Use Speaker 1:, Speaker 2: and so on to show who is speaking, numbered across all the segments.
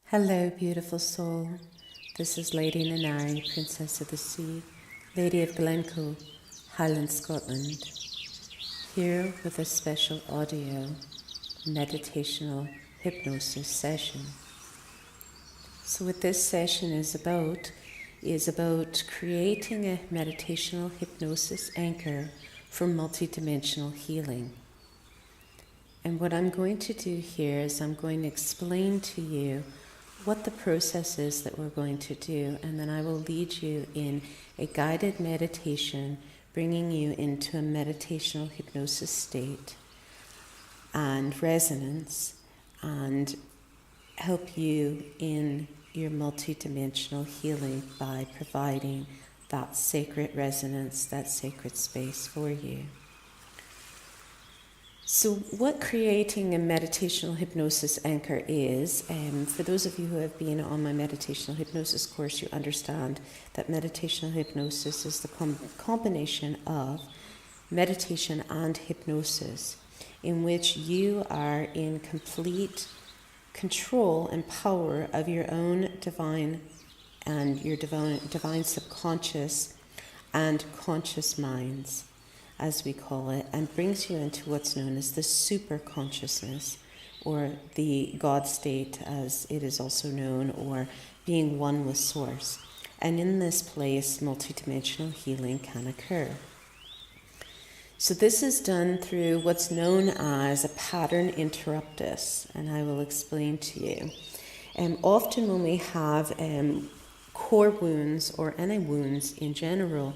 Speaker 1: Hello, beautiful soul. This is Lady Nanari, Princess of the Sea, Lady of Glencoe, Highland, Scotland, here with a special audio meditational hypnosis session. So what this session is about creating a meditational hypnosis anchor for multidimensional healing. And what I'm going to do here is I'm going to explain to you what the process is that we're going to do, and then I will lead you in a guided meditation, bringing you into a meditational hypnosis state and resonance, and help you in your multidimensional healing by providing that sacred resonance, that sacred space for you. So what creating a meditational hypnosis anchor is, for those of you who have been on my meditational hypnosis course, you understand that meditational hypnosis is the combination of meditation and hypnosis, in which you are in complete control and power of your own divine and your divine subconscious and conscious minds, as we call it, and brings you into what's known as the super consciousness, or the God state as it is also known, or being one with Source. And in this place, multidimensional healing can occur. So this is done through what's known as a pattern interruptus, and I will explain to you. Often when we have core wounds or any wounds in general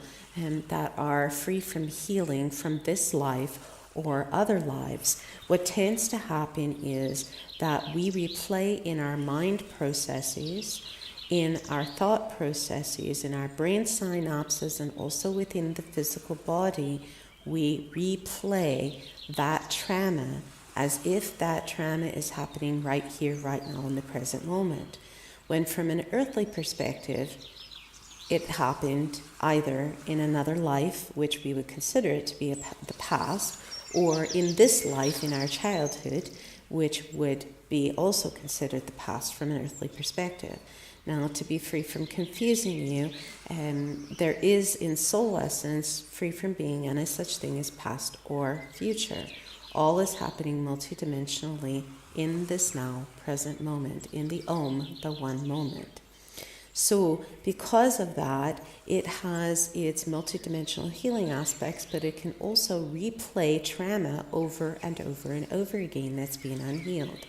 Speaker 1: that are free from healing from this life or other lives, what tends to happen is that we replay in our mind processes, in our thought processes, in our brain synapses, and also within the physical body, we replay that trauma as if that trauma is happening right here, right now, in the present moment. When from an earthly perspective, it happened either in another life, which we would consider it to be the past, or in this life, in our childhood, which would be also considered the past from an earthly perspective. Now, to be free from confusing you, there is in soul essence free from being any such thing as past or future. All is happening multidimensionally in this now, present moment, in the Om, the one moment. So because of that, it has its multidimensional healing aspects, but it can also replay trauma over and over and over again that's been unhealed.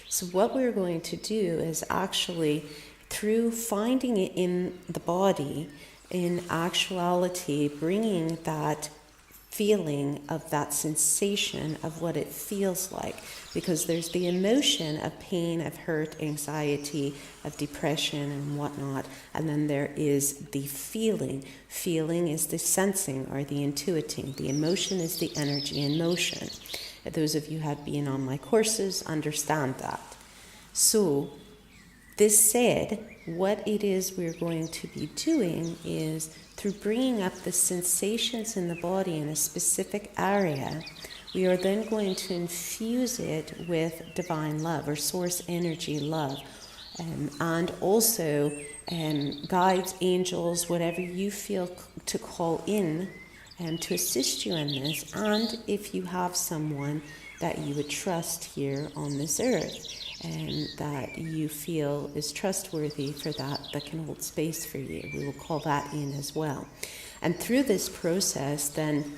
Speaker 1: So what we're going to do is actually, through finding it in the body, in actuality, bringing that feeling of that sensation of what it feels like, because there's the emotion of pain, of hurt, anxiety, of depression and whatnot, and then there is the feeling. Feeling is the sensing or the intuiting. The emotion is the energy in motion. Those of you who have been on my courses understand that. So this said, what it is we're going to be doing is, through bringing up the sensations in the body in a specific area, we are then going to infuse it with divine love or source energy love, and also guides, angels, whatever you feel to call in to assist you in this, and if you have someone that you would trust here on this earth, and that you feel is trustworthy for that can hold space for you. We will call that in as well. And through this process, then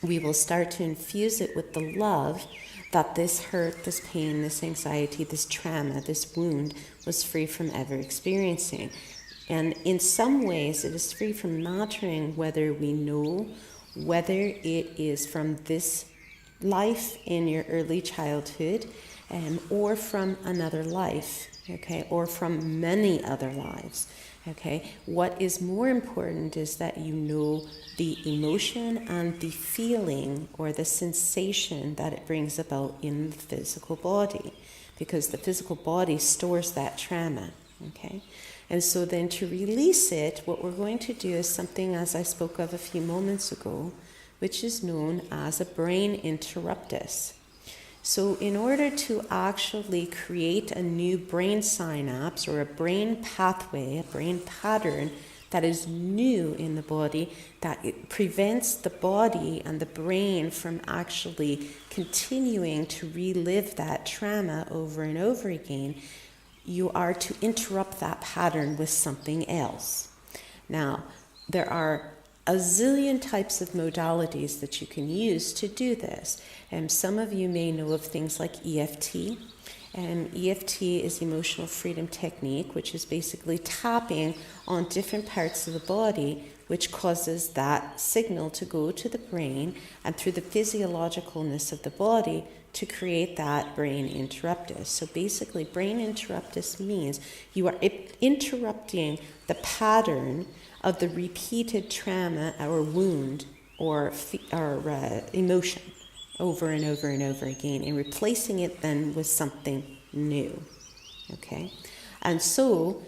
Speaker 1: we will start to infuse it with the love that this hurt, this pain, this anxiety, this trauma, this wound was free from ever experiencing. And in some ways, it is free from mattering whether we know whether it is from this life in your early childhood, or from another life, okay, or from many other lives, okay. What is more important is that you know the emotion and the feeling or the sensation that it brings about in the physical body, because the physical body stores that trauma, okay. And so then to release it, what we're going to do is something, as I spoke of a few moments ago, which is known as a brain interruptus. So in order to actually create a new brain synapse or a brain pathway, a brain pattern that is new in the body, that it prevents the body and the brain from actually continuing to relive that trauma over and over again, you are to interrupt that pattern with something else. Now, there are a zillion types of modalities that you can use to do this. Some of you may know of things like EFT. EFT is emotional freedom technique, which is basically tapping on different parts of the body, which causes that signal to go to the brain and through the physiologicalness of the body to create that brain interruptus. So basically, brain interruptus means you are interrupting the pattern of the repeated trauma or wound or emotion over and over and over again, and replacing it then with something new. Okay? And so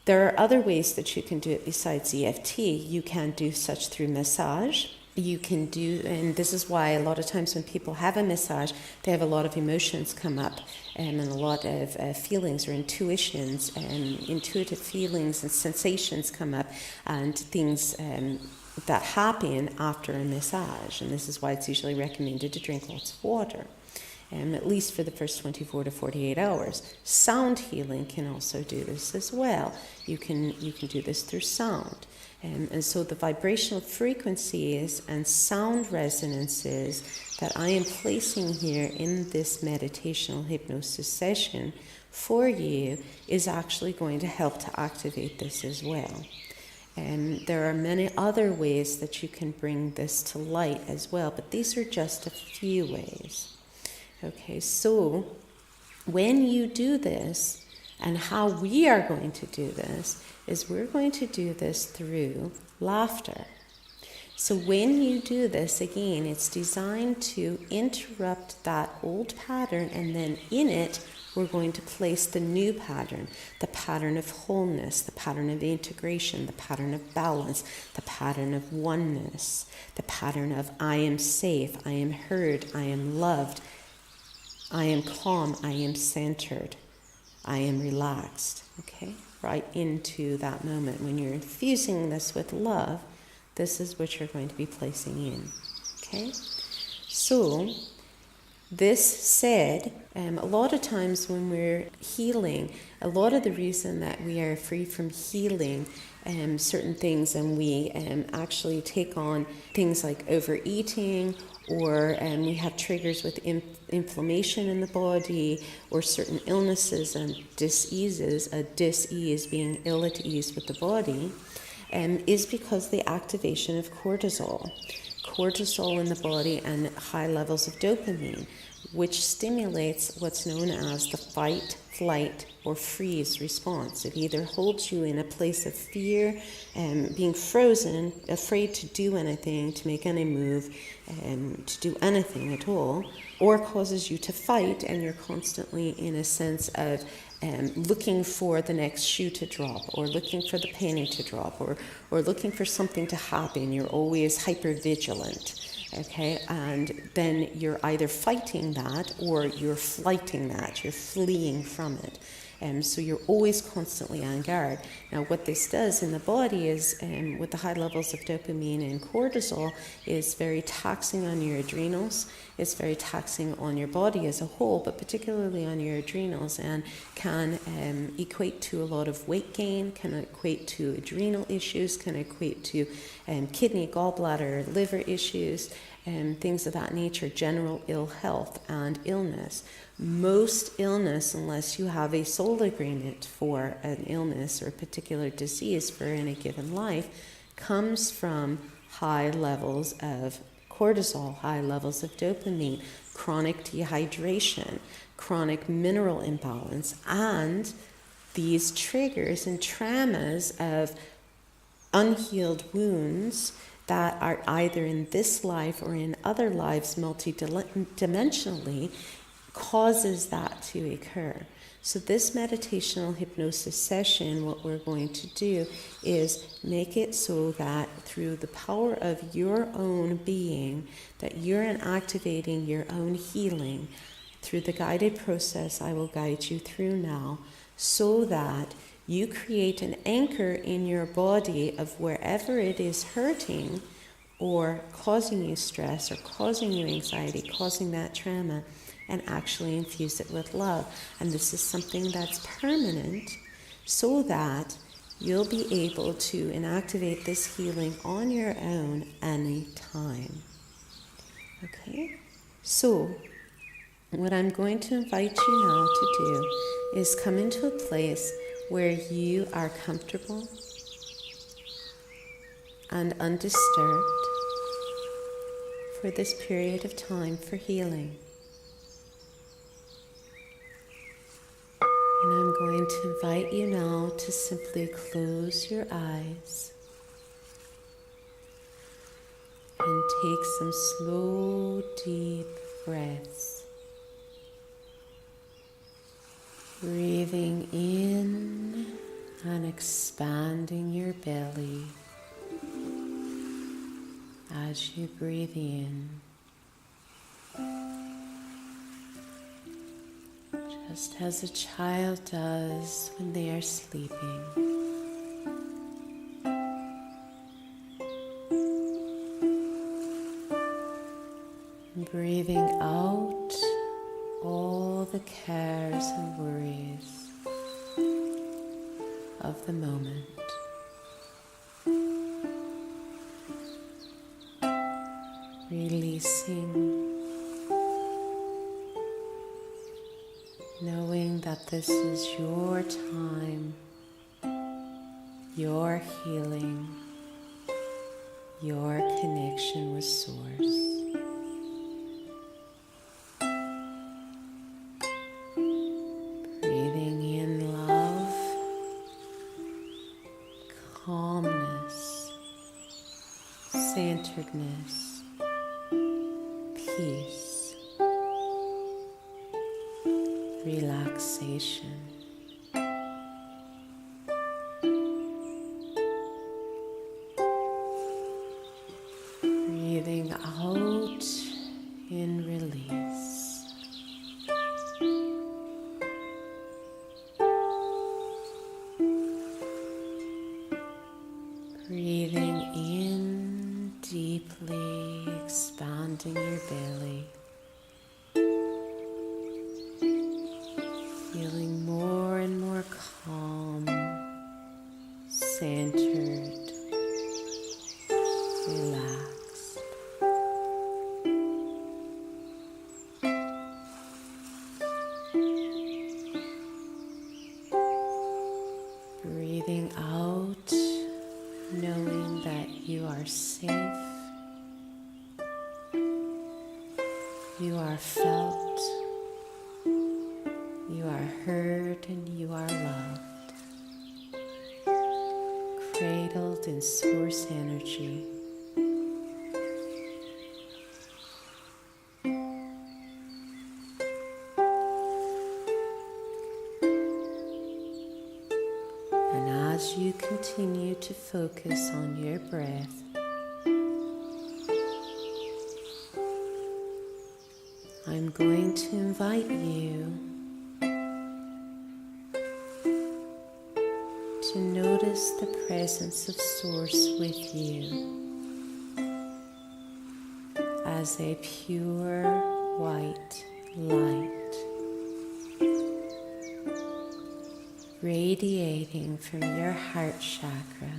Speaker 1: there are other ways that you can do it besides EFT. You can do such through massage. You can do, and this is why a lot of times when people have a massage, they have a lot of emotions come up and a lot of feelings or intuitions and intuitive feelings and sensations come up and things that happen after a massage. And this is why it's usually recommended to drink lots of water, at least for the first 24 to 48 hours. Sound healing can also do this as well. You can do this through sound. And so the vibrational frequencies and sound resonances that I am placing here in this meditational hypnosis session for you is actually going to help to activate this as well. And there are many other ways that you can bring this to light as well, but these are just a few ways. Okay, so when you do this, and how we are going to do this, is we're going to do this through laughter. So when you do this, again, it's designed to interrupt that old pattern, and then in it, we're going to place the new pattern, the pattern of wholeness, the pattern of integration, the pattern of balance, the pattern of oneness, the pattern of I am safe, I am heard, I am loved, I am calm, I am centered, I am relaxed, okay? Right into that moment. When you're infusing this with love, this is what you're going to be placing in, okay? So, this said, a lot of times when we're healing, a lot of the reason that we are free from healing certain things, and we actually take on things like overeating, or we have triggers with inflammation in the body, or certain illnesses and diseases, a dis-ease, being ill at ease with the body, is because the activation of cortisol in the body and high levels of dopamine, which stimulates what's known as the fight, flight, or freeze response. It either holds you in a place of fear, being frozen, afraid to do anything, to make any move, to do anything at all, or causes you to fight, and you're constantly in a sense of looking for the next shoe to drop, or looking for the penny to drop, or looking for something to happen. You're always hyper vigilant. Okay, and then you're either fighting that or you're flighting that, you're fleeing from it. So you're always constantly on guard. Now what this does in the body is, with the high levels of dopamine and cortisol, is very taxing on your adrenals, it's very taxing on your body as a whole, but particularly on your adrenals, and can equate to a lot of weight gain, can equate to adrenal issues, can equate to kidney, gallbladder, liver issues, things of that nature, general ill health and illness. Most illness, unless you have a soul agreement for an illness or a particular disease for any given life, comes from high levels of cortisol, high levels of dopamine, chronic dehydration, chronic mineral imbalance, and these triggers and traumas of unhealed wounds that are either in this life or in other lives multidimensionally, causes that to occur. So this meditational hypnosis session, what we're going to do is make it so that through the power of your own being, that you're activating your own healing through the guided process I will guide you through now, so that you create an anchor in your body of wherever it is hurting or causing you stress or causing you anxiety, causing that trauma, and actually infuse it with love. And this is something that's permanent, so that you'll be able to inactivate this healing on your own anytime. Okay? So, what I'm going to invite you now to do is come into a place where you are comfortable and undisturbed for this period of time for healing. And I'm going to invite you now to simply close your eyes and take some slow, deep breaths. Breathing in and expanding your belly as you breathe in. Just as a child does when they are sleeping. Breathing out all the cares and worries of the moment. Releasing, knowing that this is your time, your healing, your connection with Source. Breathing in love, calmness, centeredness, peace, relaxation. Breathing out in release. Breathing in deeply, expanding your belly. Feeling more and more calm, centered, relaxed. Breathing out, knowing that you are safe, you are felt, you are heard, and you are loved, cradled in Source energy. And as you continue to focus on your breath, I'm going to invite you to notice the presence of Source with you as a pure white light radiating from your heart chakra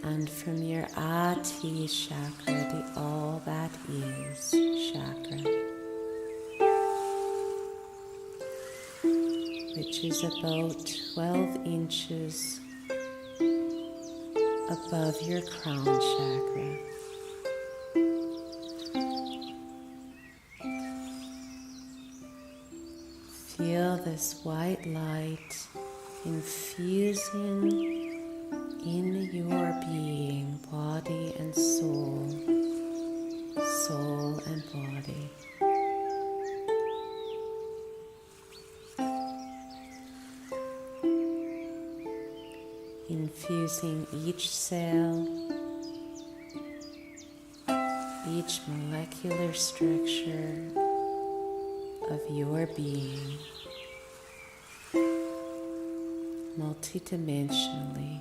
Speaker 1: and from your Ati chakra, the all that is chakra, which is about 12 inches above your crown chakra. Feel this white light infusing in your being, body and soul, soul and body. infusing each cell, each molecular structure of your being, multidimensionally.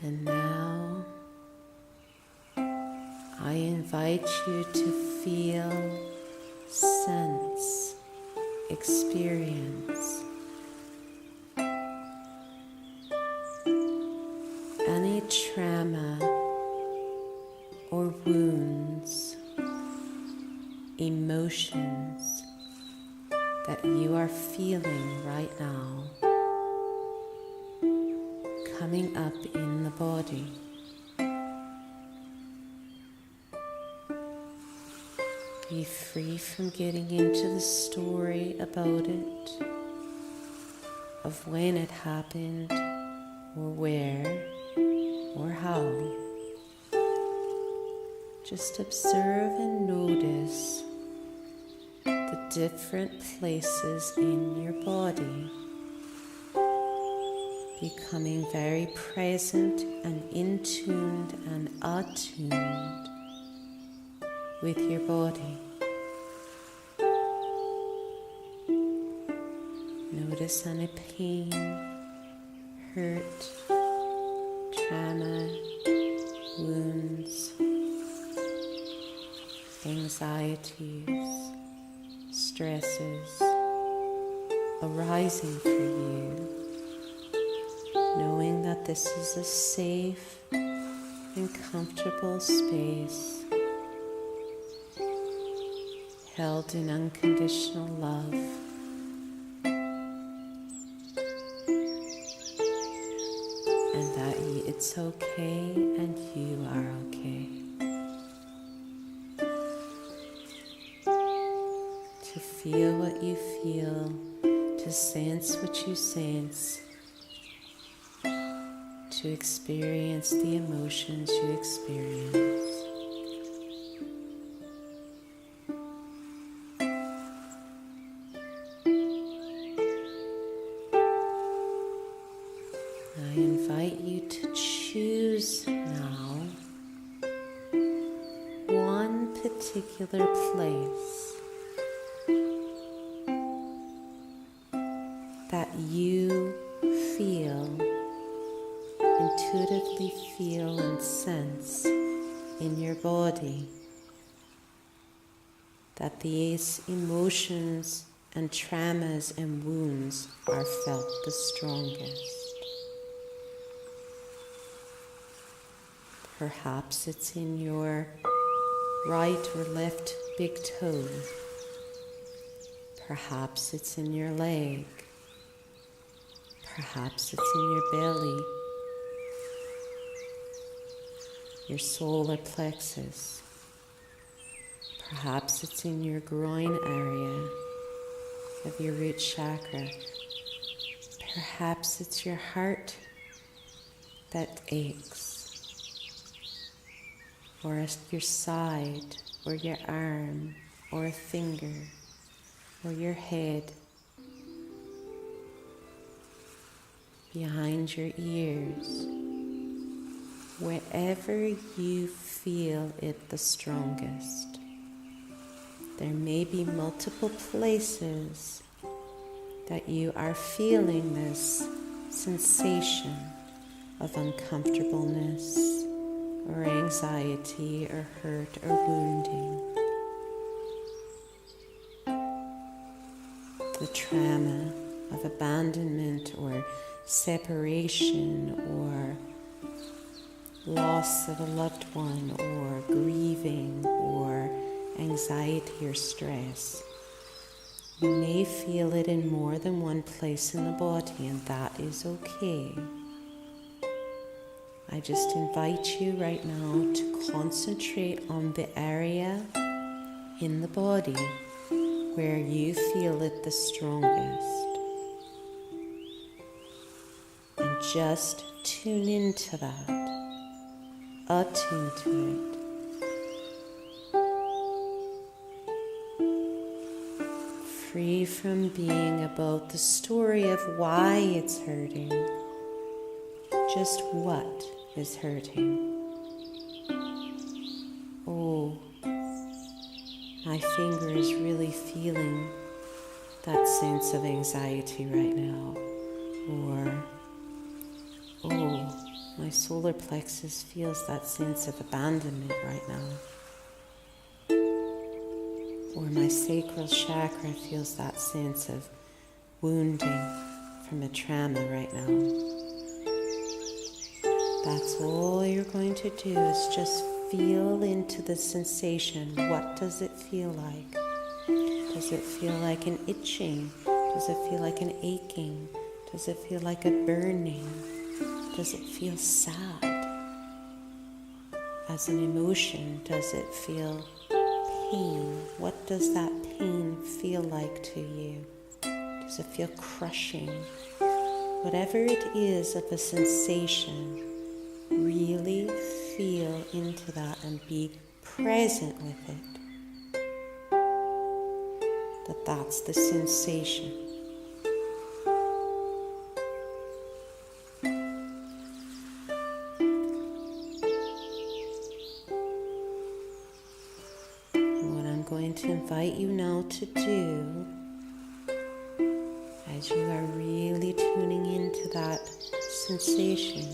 Speaker 1: And now I invite you to feel, sense, experience any trauma or wounds, emotions that you are feeling right now coming up in the body. Be free from getting into the story about it, of when it happened, or where, or how. Just observe and notice the different places in your body, becoming very present and in-tuned and attuned with your body. Notice any pain, hurt, trauma, wounds, anxieties, stresses arising for you, knowing that this is a safe and comfortable space held in unconditional love. And that it's okay and you are okay. To feel what you feel, to sense what you sense, to experience the emotions you experience. I invite you to choose now one particular place that you intuitively feel and sense in your body, that these emotions and traumas and wounds are felt the strongest. Perhaps it's in your right or left big toe. Perhaps it's in your leg. Perhaps it's in your belly, your solar plexus. Perhaps it's in your groin area of your root chakra. Perhaps it's your heart that aches, or at your side, or your arm, or a finger, or your head, behind your ears, wherever you feel it the strongest. There may be multiple places that you are feeling this sensation of uncomfortableness or anxiety or hurt or wounding. The trauma of abandonment or separation or loss of a loved one or grieving or anxiety or stress. You may feel it in more than one place in the body, and that is okay. I just invite you right now to concentrate on the area in the body where you feel it the strongest. And just tune into that. Attune to it. Free from being about the story of why it's hurting, just what is hurting. Oh, my finger is really feeling that sense of anxiety right now. Or, oh, my solar plexus feels that sense of abandonment right now. Or my sacral chakra feels that sense of wounding from a trauma right now. That's all you're going to do is just feel into the sensation. What does it feel like? Does it feel like an itching? Does it feel like an aching? Does it feel like a burning? Does it feel sad? As an emotion, does it feel pain? What does that pain feel like to you? Does it feel crushing? Whatever it is of a sensation, really feel into that and be present with it. That's the sensation. What I'm going to invite you now to do, as you are really tuning into that sensation,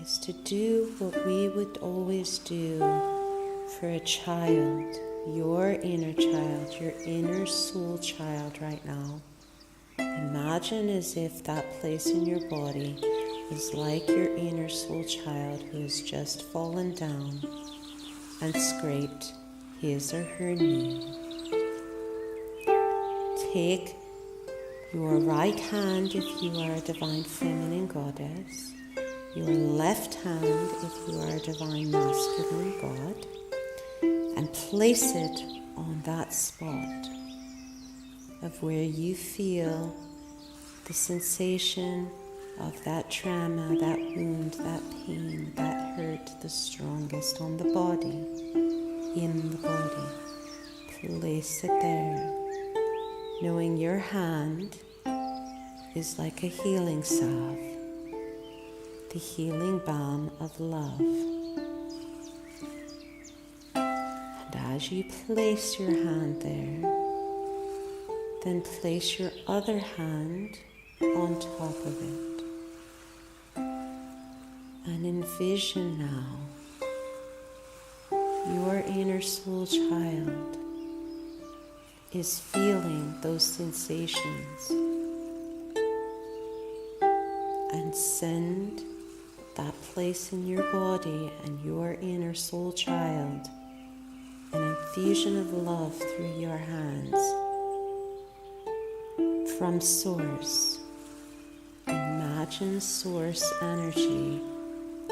Speaker 1: is to do what we would always do for a child, your inner child, your inner soul child right now. Imagine as if that place in your body is like your inner soul child who has just fallen down and scraped his or her knee. Take your right hand if you are a divine feminine goddess, your left hand if you are a divine masculine god, and place it on that spot of where you feel the sensation of that trauma, that wound, that pain, that hurt the strongest on the body, in the body. Place it there, knowing your hand is like a healing salve, the healing balm of love. As you place your hand there, then place your other hand on top of it. And envision now your inner soul child is feeling those sensations, and send that place in your body and your inner soul child an infusion of love through your hands from Source. Imagine Source energy,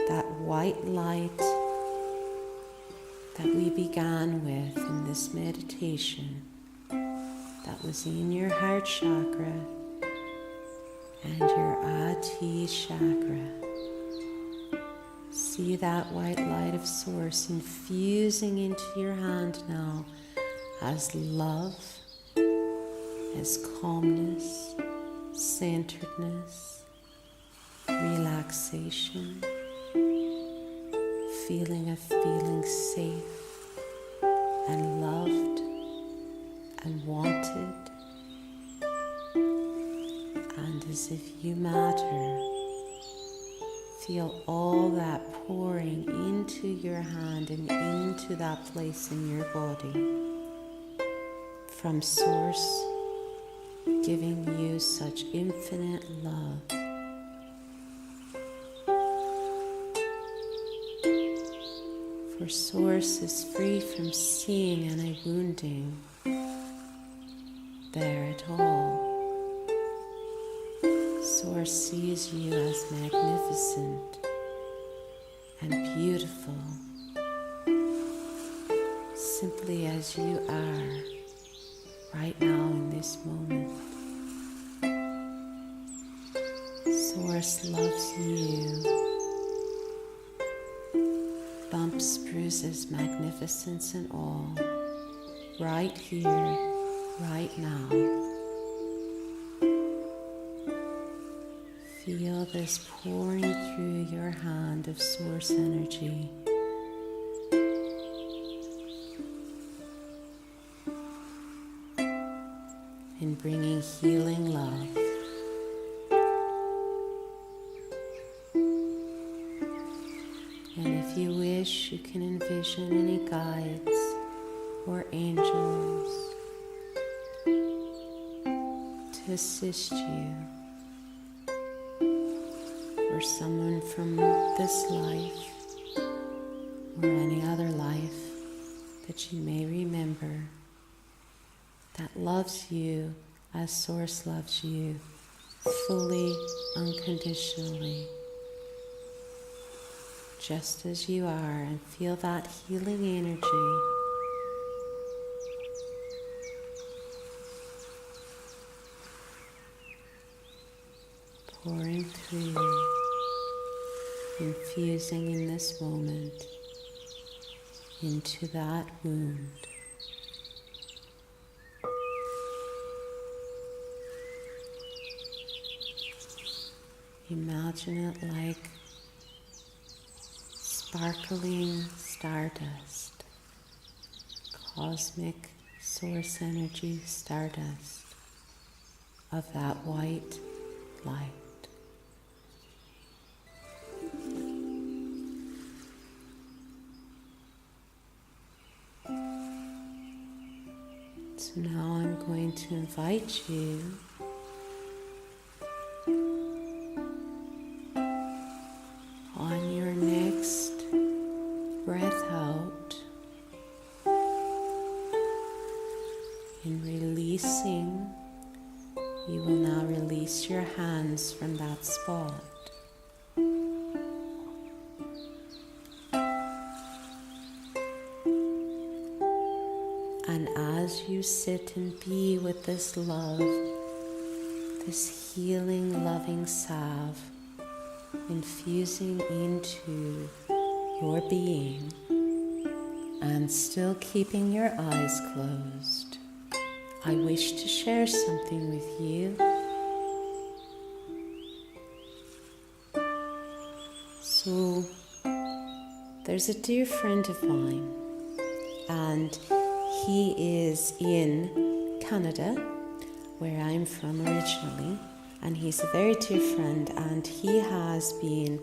Speaker 1: that white light that we began with in this meditation, that was in your heart chakra and your Ati chakra. See that white light of Source infusing into your hand now as love, as calmness, centeredness, relaxation, feeling of feeling safe and loved and wanted, and as if you matter. Feel all that pouring into your hand and into that place in your body from Source, giving you such infinite love. For Source is free from seeing any wounding there at all. Source sees you as magnificent and beautiful, simply as you are right now in this moment. Source loves you. Bumps, bruises, magnificence and all, right here, right now. Feel this pouring through your hand of source energy. And bringing healing love. And if you wish, you can envision any guides or angels to assist you, or someone from this life or any other life that you may remember that loves you as Source loves you, fully, unconditionally, just as you are, and feel that healing energy pouring through, infusing in this moment into that wound. Imagine it like sparkling stardust, cosmic source energy stardust of that white light. So now I'm going to invite you on your next breath out, in releasing, you will now release your hands from that spot. And as you sit and be with this love, this healing, loving salve, infusing into your being, and still keeping your eyes closed, I wish to share something with you. So, there's a dear friend of mine, and he is in Canada, where I'm from originally, and he's a very dear friend, and he has been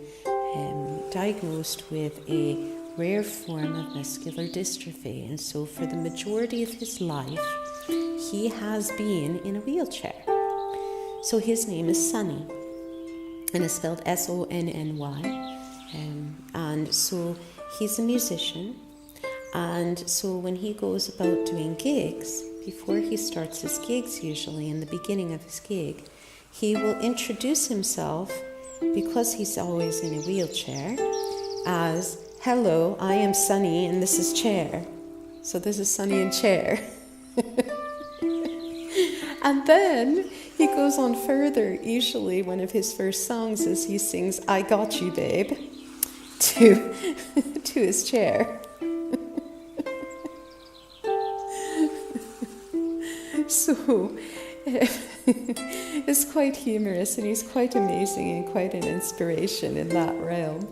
Speaker 1: diagnosed with a rare form of muscular dystrophy, and so for the majority of his life he has been in a wheelchair. So his name is Sonny, and it's spelled S-O-N-N-Y, and so he's a musician. And so when he goes about doing gigs, before he starts his gigs, usually in the beginning of his gig, he will introduce himself, because he's always in a wheelchair, as, "Hello, I am Sonny and this is Chair." So this is Sonny and Chair. And then he goes on further. Usually one of his first songs is he sings "I Got You, Babe" to his chair. So it's quite humorous, and he's quite amazing and quite an inspiration in that realm.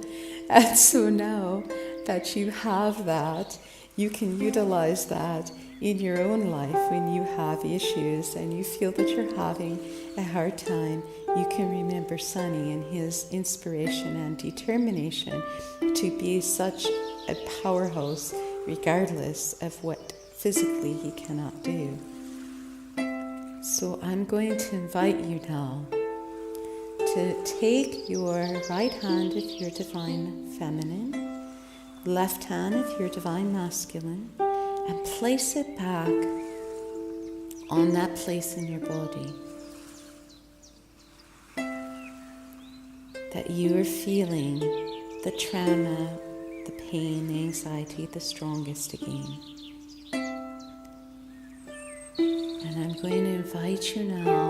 Speaker 1: And so now that you have that, you can utilize that in your own life when you have issues and you feel that you're having a hard time. You can remember Sonny and his inspiration and determination to be such a powerhouse regardless of what physically he cannot do. So I'm going to invite you now to take your right hand if you're divine feminine, left hand if you're divine masculine, and place it back on that place in your body that you are feeling the trauma, the pain, the anxiety the strongest again. And I'm going to invite you now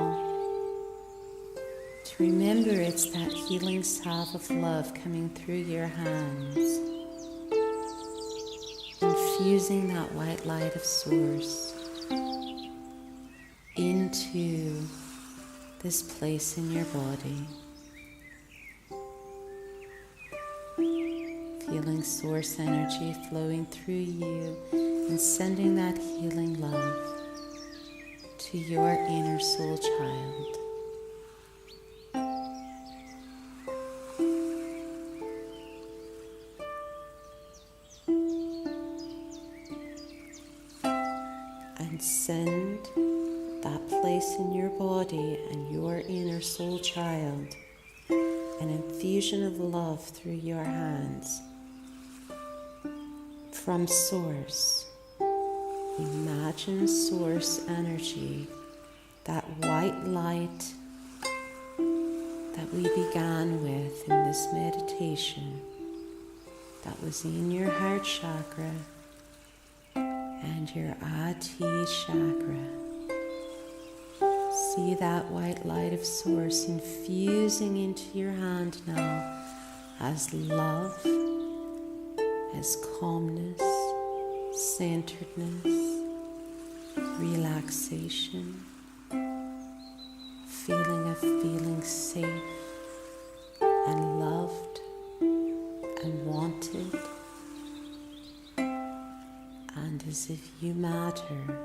Speaker 1: to So remember, it's that healing salve of love coming through your hands, infusing that white light of Source into this place in your body. Feeling Source energy flowing through you and sending that healing love to your inner soul child. And send that place in your body and your inner soul child an infusion of love through your hands from Source. Imagine Source energy, that white light that we began with in this meditation, that was in your heart chakra and your Ati chakra. See that white light of Source infusing into your hand now as love, as calmness, centeredness, relaxation, feeling of feeling safe and loved and wanted, and as if you matter.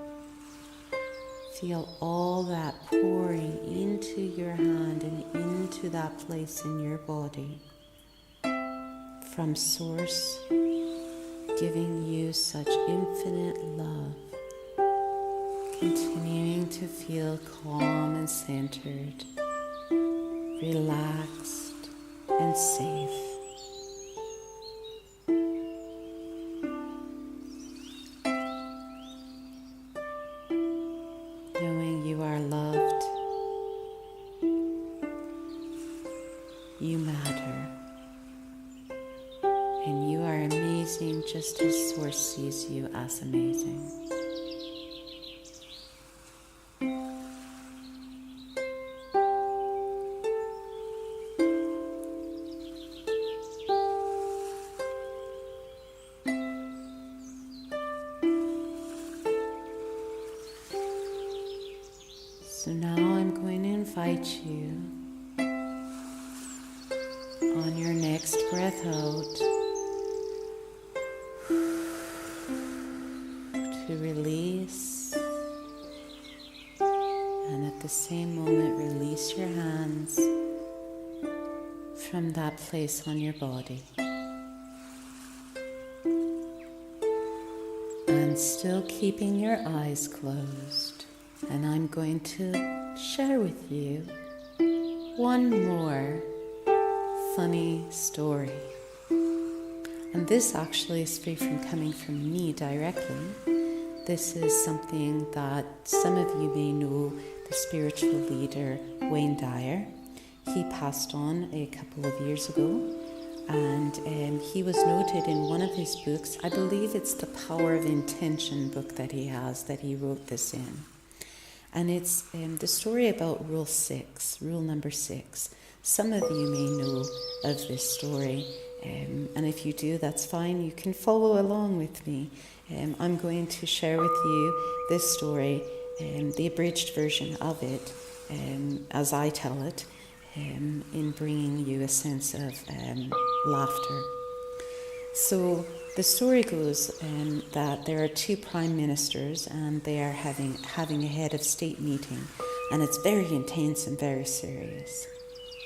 Speaker 1: Feel all that pouring into your hand and into that place in your body from Source, giving you such infinite love, continuing to feel calm and centered, relaxed and safe. Knowing you are loved, you matter, and you are amazing just as Source sees you as amazing. So now I'm going to invite you on your next breath out to release, and at the same moment release your hands from that place on your body. And still keeping your eyes closed. And I'm going to share with you one more funny story. And this actually is free from coming from me directly. This is something that some of you may know, the spiritual leader Wayne Dyer. He passed on a couple of years ago, and he was noted in one of his books. I believe it's the Power of Intention book that he has, that he wrote this in. And it's the story about rule number 6. Some of you may know of this story, and if you do, that's fine. You can follow along with me. I'm going to share with you this story, the abridged version of it, as I tell it, in bringing you a sense of laughter. So the story goes that there are 2 prime ministers, and they are having a head of state meeting, and it's very intense and very serious.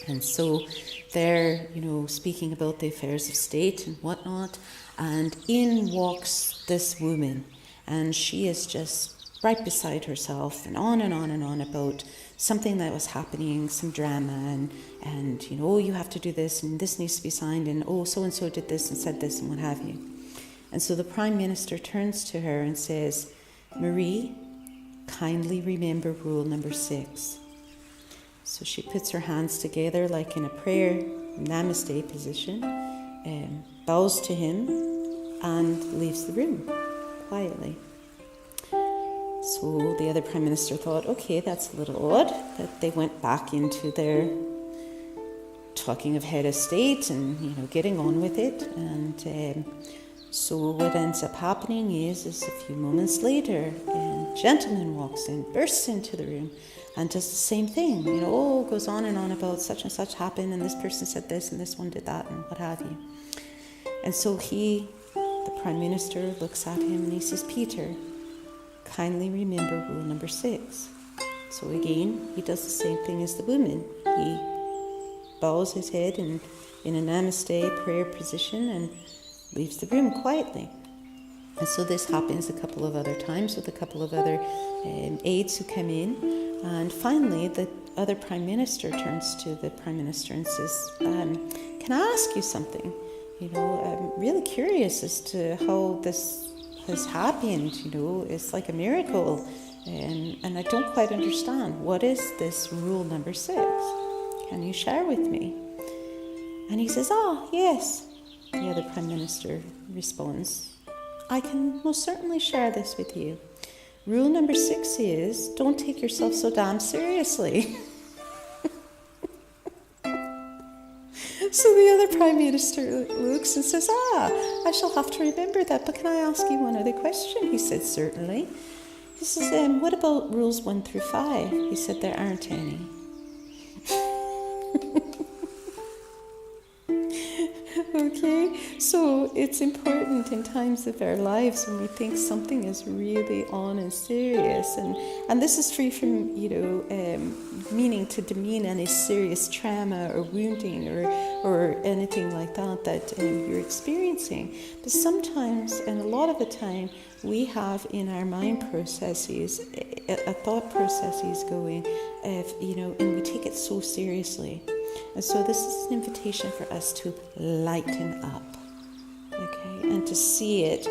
Speaker 1: And so they're, speaking about the affairs of state and whatnot, and in walks this woman, and she is just right beside herself and on and on and on about something that was happening, some drama, and you have to do this, and this needs to be signed, and so-and-so did this and said this and what have you. And so the Prime Minister turns to her and says, "Marie, kindly remember rule number 6. So she puts her hands together like in a prayer, namaste position, bows to him and leaves the room quietly. So the other Prime Minister thought, okay, that's a little odd, that they went back into their talking of head of state and, you know, getting on with it. And so what ends up happening is a few moments later, a gentleman walks in, bursts into the room, and does the same thing. You know, goes on and on about such and such happened, and this person said this, and this one did that, and what have you. And so the Prime Minister, looks at him and he says, Peter, kindly remember rule number 6. So again, he does the same thing as the woman. He bows his head in a namaste prayer position and leaves the room quietly. And so this happens a couple of other times with a couple of other aides who come in. And finally, the other Prime Minister turns to the Prime Minister and says, can I ask you something? You know, I'm really curious as to how this has happened. You know, it's like a miracle. And I don't quite understand. What is this rule number 6? Can you share with me? And he says, yes. The other Prime Minister responds, I can most certainly share this with you. Rule number 6 is, don't take yourself so damn seriously. So the other Prime Minister looks and says, I shall have to remember that, but can I ask you one other question? He said, certainly. He says, what about rules 1 through 5? He said, there aren't any. Okay, so it's important in times of our lives when we think something is really on and serious, and this is free from, you know, meaning to demean any serious trauma or wounding or anything like that you're experiencing. But sometimes, and a lot of the time, we have in our mind processes, a thought processes going, you know, and we take it so seriously. And so this is an invitation for us to lighten up, okay, and to see it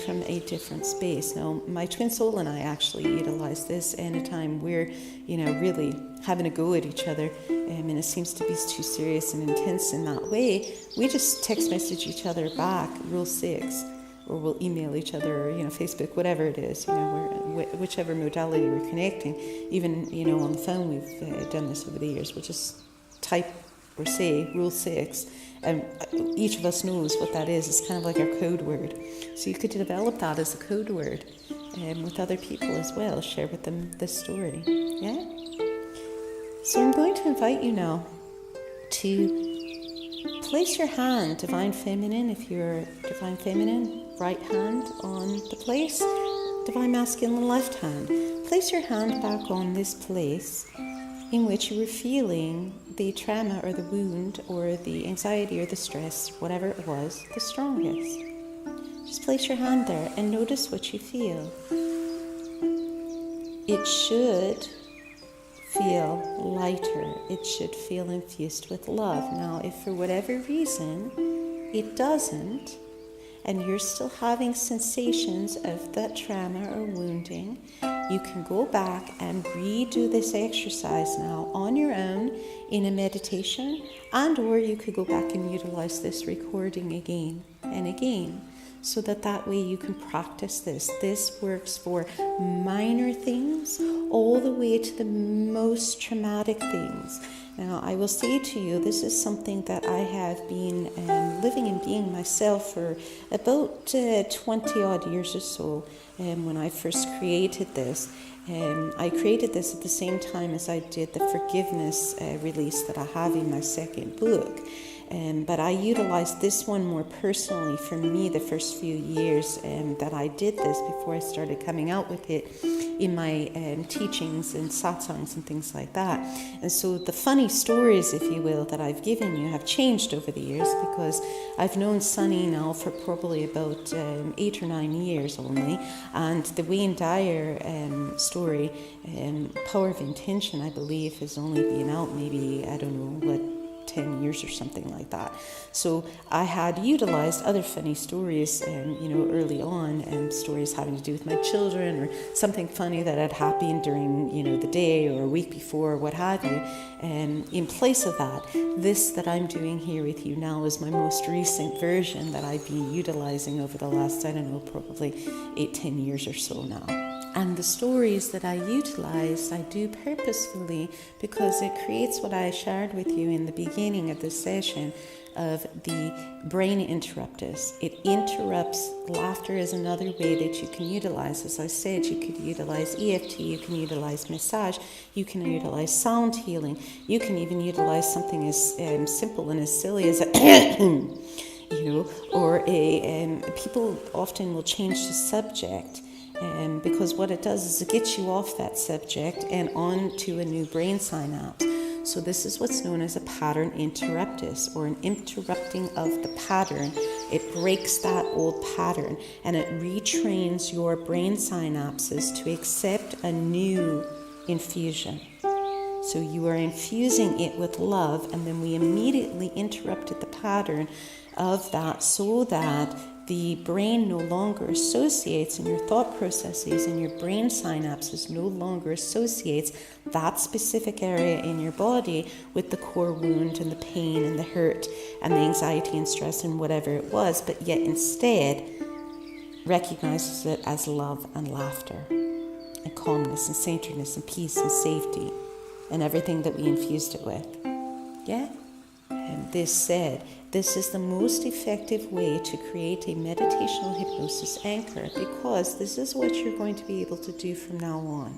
Speaker 1: from a different space. Now, my twin soul and I actually utilize this anytime we're, you know, really having a go at each other, and it seems to be too serious and intense in that way. We just text message each other back, rule 6, or we'll email each other, or, you know, Facebook, whatever it is, you know, whichever modality we're connecting. Even, you know, on the phone, we've done this over the years. We'll just type or say rule 6, and each of us knows what that is. It's kind of like our code word. So you could develop that as a code word with other people as well. Share with them this story. Yeah? So I'm going to invite you now to place your hand, Divine Feminine, if you're Divine Feminine, right hand on the place, Divine Masculine, left hand. Place your hand back on this place in which you were feeling the trauma or the wound or the anxiety or the stress, whatever it was, the strongest. Just place your hand there and notice what you feel. It should feel lighter. It should feel infused with love. Now, if for whatever reason it doesn't, and you're still having sensations of that trauma or wounding, you can go back and redo this exercise now on your own in a meditation, and or you could go back and utilize this recording again and again, so that way you can practice this. This works for minor things all the way to the most traumatic things. Now, I will say to you, this is something that I have been living and being myself for about 20 odd years or so. When I first created this, I created this at the same time as I did the forgiveness release that I have in my second book. But I utilized this one more personally for me the first few years that I did this before I started coming out with it in my teachings and satsangs and things like that. And so the funny stories, if you will, that I've given you have changed over the years, because I've known Sunny now for probably about 8 or 9 years only. And the Wayne Dyer story, Power of Intention, I believe, has only been out maybe, I don't know, what, 10 years or something like that. So I had utilized other funny stories, early on, and stories having to do with my children or something funny that had happened during, the day or a week before, what have you. And in place of that, this that I'm doing here with you now is my most recent version that I've been utilizing over the last, probably 8-10 years or so now. And the stories that I utilize, I do purposefully, because it creates what I shared with you in the beginning. beginning of this session of the brain interruptus. It interrupts. Laughter is another way that you can utilize. As I said, you could utilize EFT, you can utilize massage, you can utilize sound healing, you can even utilize something as simple and as silly as people often will change the subject. Because what it does is it gets you off that subject and on to a new brain synapse. So this is what's known as a pattern interruptus, or an interrupting of the pattern. It breaks that old pattern and it retrains your brain synapses to accept a new infusion. So you are infusing it with love, and then we immediately interrupted the pattern of that so that the brain no longer associates, and your thought processes and your brain synapses no longer associates that specific area in your body with the core wound and the pain and the hurt and the anxiety and stress and whatever it was, but yet instead recognizes it as love and laughter and calmness and centeredness and peace and safety and everything that we infused it with. Yeah? And this said, this is the most effective way to create a meditational hypnosis anchor, because this is what you're going to be able to do from now on.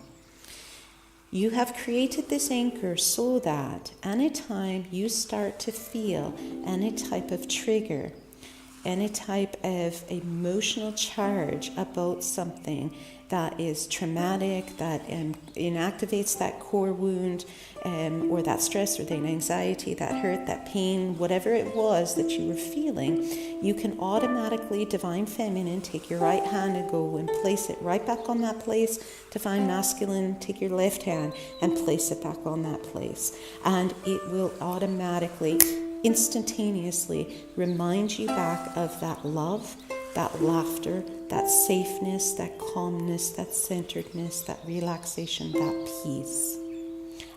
Speaker 1: You have created this anchor so that anytime you start to feel any type of trigger, any type of emotional charge about something that is traumatic, that inactivates that core wound, or that stress, or the anxiety, that hurt, that pain, whatever it was that you were feeling, you can automatically, Divine Feminine, take your right hand and go and place it right back on that place. Divine Masculine, take your left hand and place it back on that place. And it will automatically, instantaneously remind you back of that love, that laughter, that safeness, that calmness, that centeredness, that relaxation, that peace.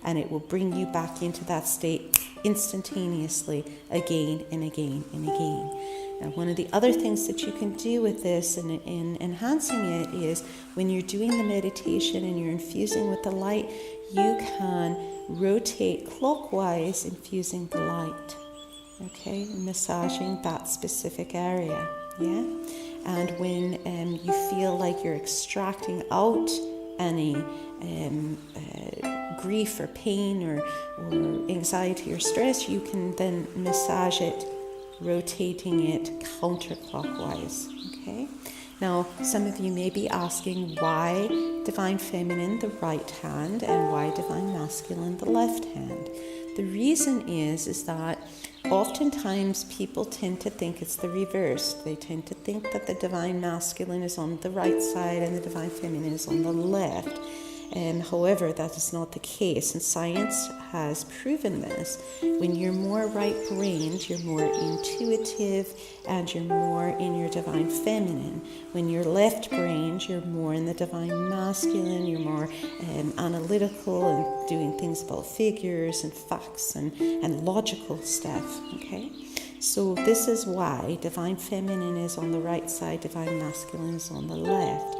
Speaker 1: And it will bring you back into that state instantaneously again and again and again. And one of the other things that you can do with this and in enhancing it is when you're doing the meditation and you're infusing with the light, you can rotate clockwise, infusing the light. Okay, massaging that specific area. Yeah, and when you feel like you're extracting out any grief or pain or anxiety or stress, you can then massage it, rotating it counterclockwise. Okay. Now, some of you may be asking why Divine Feminine, the right hand, and why Divine Masculine, the left hand. The reason is that oftentimes people tend to think it's the reverse. They tend to think that the Divine Masculine is on the right side and the Divine Feminine is on the left. However, that is not the case, and science has proven this. When you're more right-brained, you're more intuitive, and you're more in your Divine Feminine. When you're left-brained, you're more in the Divine Masculine, you're more analytical and doing things about figures and facts and logical stuff, okay? So this is why Divine Feminine is on the right side, Divine Masculine is on the left.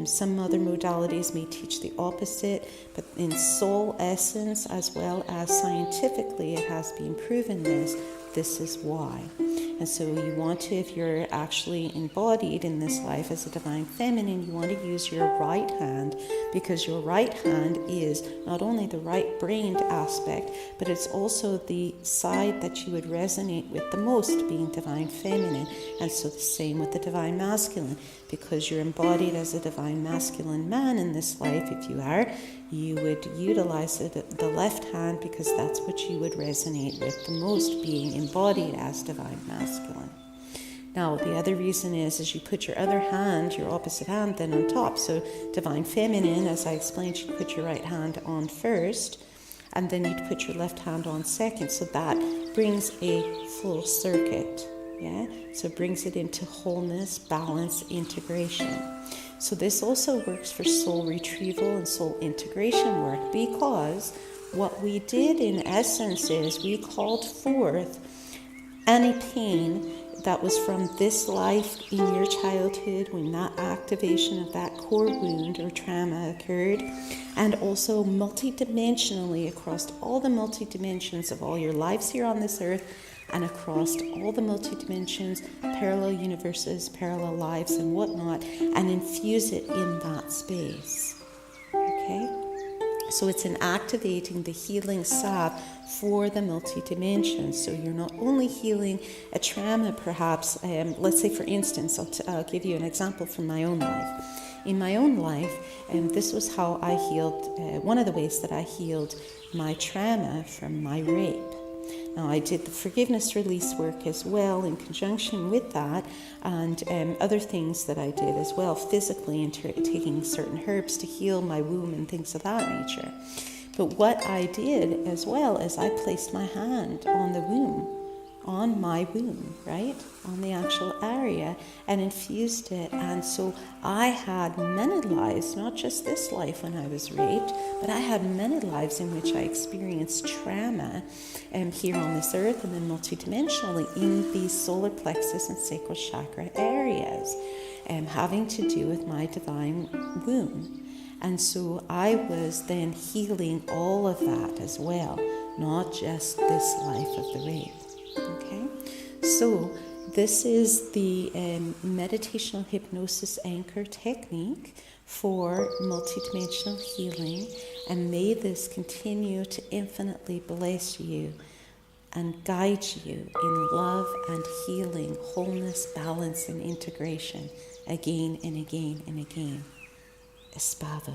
Speaker 1: Some other modalities may teach the opposite, but in soul essence as well as scientifically it has been proven this is why. And so you want to, if you're actually embodied in this life as a Divine Feminine, you want to use your right hand, because your right hand is not only the right-brained aspect, but it's also the side that you would resonate with the most, being Divine Feminine. And so the same with the Divine Masculine, because you're embodied as a Divine Masculine man in this life. If you are, you would utilize the left hand, because that's what you would resonate with the most, being embodied as Divine Masculine. Now, the other reason is you put your other hand, your opposite hand, then on top. So Divine Feminine, as I explained, you put your right hand on first, and then you'd put your left hand on second. So that brings a full circuit. Yeah, so it brings it into wholeness, balance, integration. So this also works for soul retrieval and soul integration work, because what we did in essence is we called forth any pain that was from this life in your childhood when that activation of that core wound or trauma occurred, and also multidimensionally across all the multidimensions of all your lives here on this earth, and across all the multidimensions, parallel universes, parallel lives and whatnot, and infuse it in that space. Okay? So it's in activating the healing salve for the multi-dimensions. So you're not only healing a trauma, perhaps, let's say for instance, I'll give you an example from my own life. In my own life, this was how I healed, one of the ways that I healed my trauma from my rape. Now, I did the forgiveness release work as well in conjunction with that, and other things that I did as well physically, and taking certain herbs to heal my womb and things of that nature. But what I did as well is I placed my hand on the womb, on my womb, right? On the actual area, and infused it. And so I had many lives, not just this life when I was raped, but I had many lives in which I experienced trauma here on this earth and then multidimensionally in these solar plexus and sacral chakra areas, having to do with my divine womb. And so I was then healing all of that as well, not just this life of the rape. Okay? So this is the meditational hypnosis anchor technique for multidimensional healing, and may this continue to infinitely bless you and guide you in love and healing, wholeness, balance, and integration again and again and again. Espavo.